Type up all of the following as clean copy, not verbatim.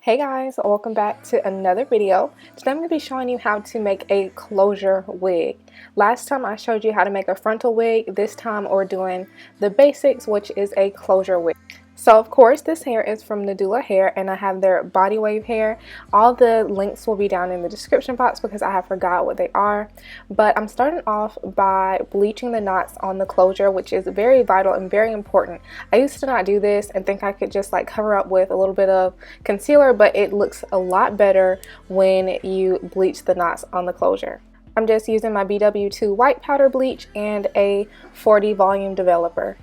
Hey guys, welcome back to another video. Today I'm going to be showing you how to make a closure wig. Last time I showed you how to make a frontal wig. This time we're doing the basics, which is a closure wig. So of course this hair is from Nadula Hair and I have their body wave hair. All the links will be down in the description box because I have forgot what they are. But I'm starting off by bleaching the knots on the closure, which is very vital and very important. I used to not do this and think I could just like cover up with a little bit of concealer, but it looks a lot better when you bleach the knots on the closure. I'm just using my BW2 white powder bleach and a 40 volume developer.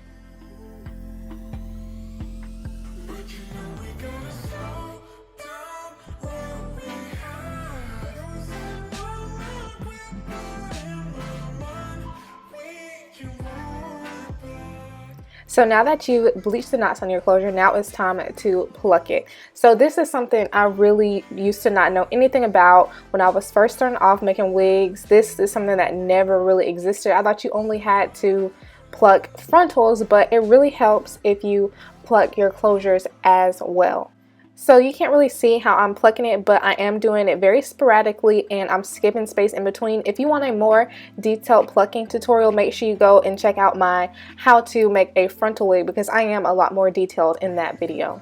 So now that you've bleached the knots on your closure, now it's time to pluck it. So this is something I really used to not know anything about when I was first starting off making wigs. This is something that never really existed. I thought you only had to pluck frontals, but it really helps if you pluck your closures as well. So you can't really see how I'm plucking it, but I am doing it very sporadically and I'm skipping space in between. If you want a more detailed plucking tutorial, make sure you go and check out my how to make a frontal wig because I am a lot more detailed in that video.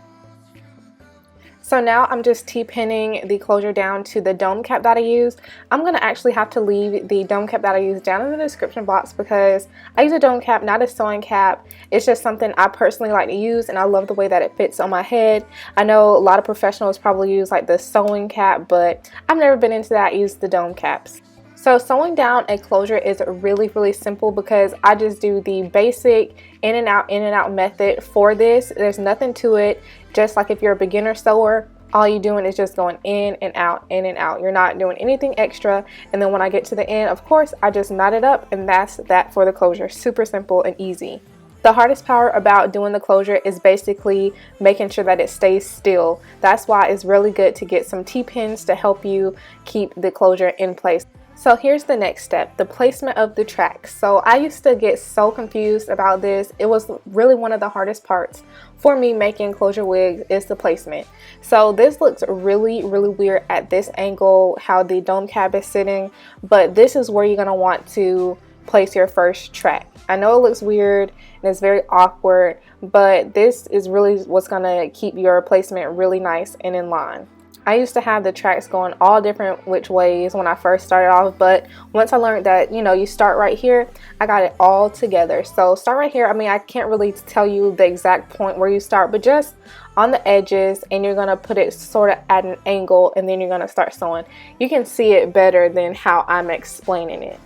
So now I'm just T-pinning the closure down to the dome cap that I use. I'm going to actually have to leave the dome cap that I use down in the description box because I use a dome cap, not a sewing cap. It's just something I personally like to use and I love the way that it fits on my head. I know a lot of professionals probably use like the sewing cap, but I've never been into that. I use the dome caps. So sewing down a closure is really simple because I just do the basic in and out method for this. There's nothing to it. Just like if you're a beginner sewer, all you're doing is just going in and out, in and out. You're not doing anything extra. And then when I get to the end, of course, I just knot it up and that's that for the closure. Super simple and easy. The hardest part about doing the closure is basically making sure that it stays still. That's why it's really good to get some T-pins to help you keep the closure in place. So here's the next step, the placement of the tracks. So I used to get so confused about this. It was really one of the hardest parts for me making closure wigs is the placement. So this looks really weird at this angle, how the dome cap is sitting, but this is where you're gonna want to place your first track. I know it looks weird and it's very awkward, but this is really what's gonna keep your placement really nice and in line. I used to have the tracks going all different which ways when I first started off, but once I learned that, you know, you start right here, I got it all together. So start right here. I mean, I can't really tell you the exact point where you start, but just on the edges, and you're gonna put it sort of at an angle and then you're gonna start sewing. You can see it better than how I'm explaining it.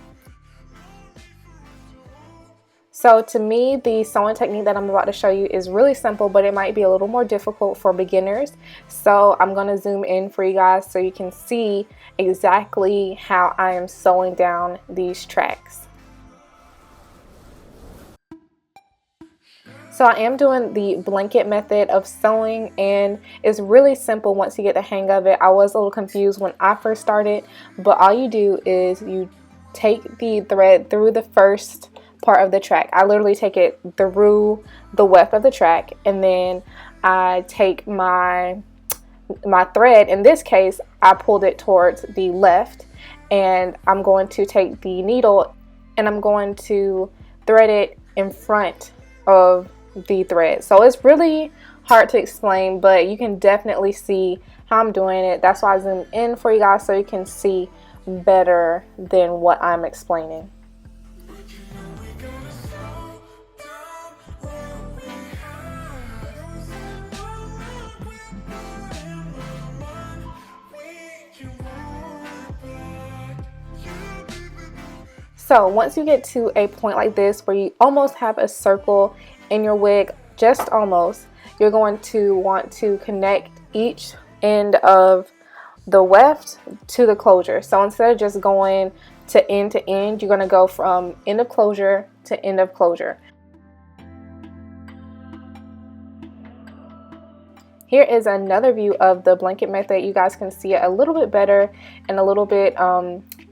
So to me, the sewing technique that I'm about to show you is really simple, but it might be a little more difficult for beginners. So I'm going to zoom in for you guys so you can see exactly how I am sewing down these tracks. So I am doing the blanket method of sewing and it's really simple once you get the hang of it. I was a little confused when I first started, but all you do is you take the thread through the first part of the track. I literally take it through the weft of the track and then I take my thread. In this case, I pulled it towards the left and I'm going to take the needle and I'm going to thread it in front of the thread. So it's really hard to explain, but you can definitely see how I'm doing it. That's why I zoomed in for you guys so you can see better than what I'm explaining. So once you get to a point like this where you almost have a circle in your wig, just almost, you're going to want to connect each end of the weft to the closure. So instead of just going to end, you're going to go from end of closure to end of closure. Here is another view of the blanket method. You guys can see it a little bit better and a little bit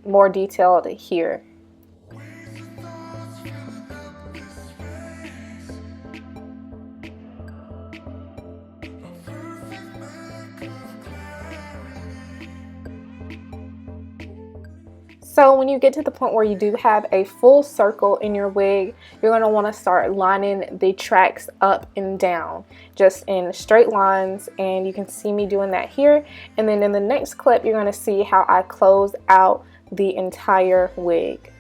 more detailed here. So when you get to the point where you do have a full circle in your wig, you're going to want to start lining the tracks up and down, just in straight lines, and you can see me doing that here. And then in the next clip, you're going to see how I close out the entire wig.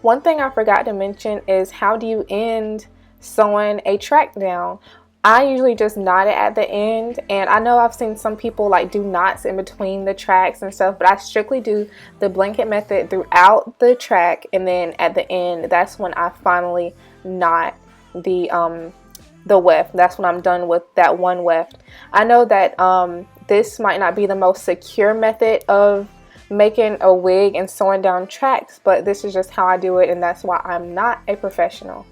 One thing I forgot to mention is, how do you end sewing a track down? I usually just knot it at the end, and I know I've seen some people like do knots in between the tracks and stuff, but I strictly do the blanket method throughout the track, and then at the end, that's when I finally knot the weft. That's when I'm done with that one weft. I know that this might not be the most secure method of making a wig and sewing down tracks, but this is just how I do it, and that's why I'm not a professional.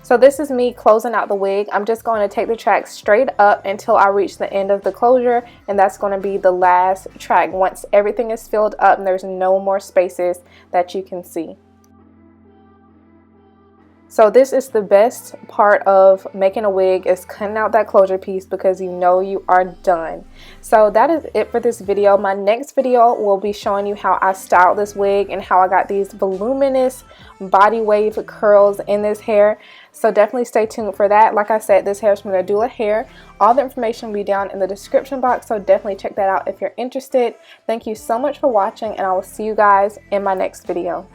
So this is me closing out the wig. I'm just going to take the track straight up until I reach the end of the closure, and that's going to be the last track once everything is filled up and there's no more spaces that you can see. So this is the best part of making a wig, is cutting out that closure piece, because you know you are done. So that is it for this video. My next video will be showing you how I styled this wig and how I got these voluminous body wave curls in this hair. So definitely stay tuned for that. Like I said, this hair is from Nadula Hair. All the information will be down in the description box, so definitely check that out if you're interested. Thank you so much for watching, and I will see you guys in my next video.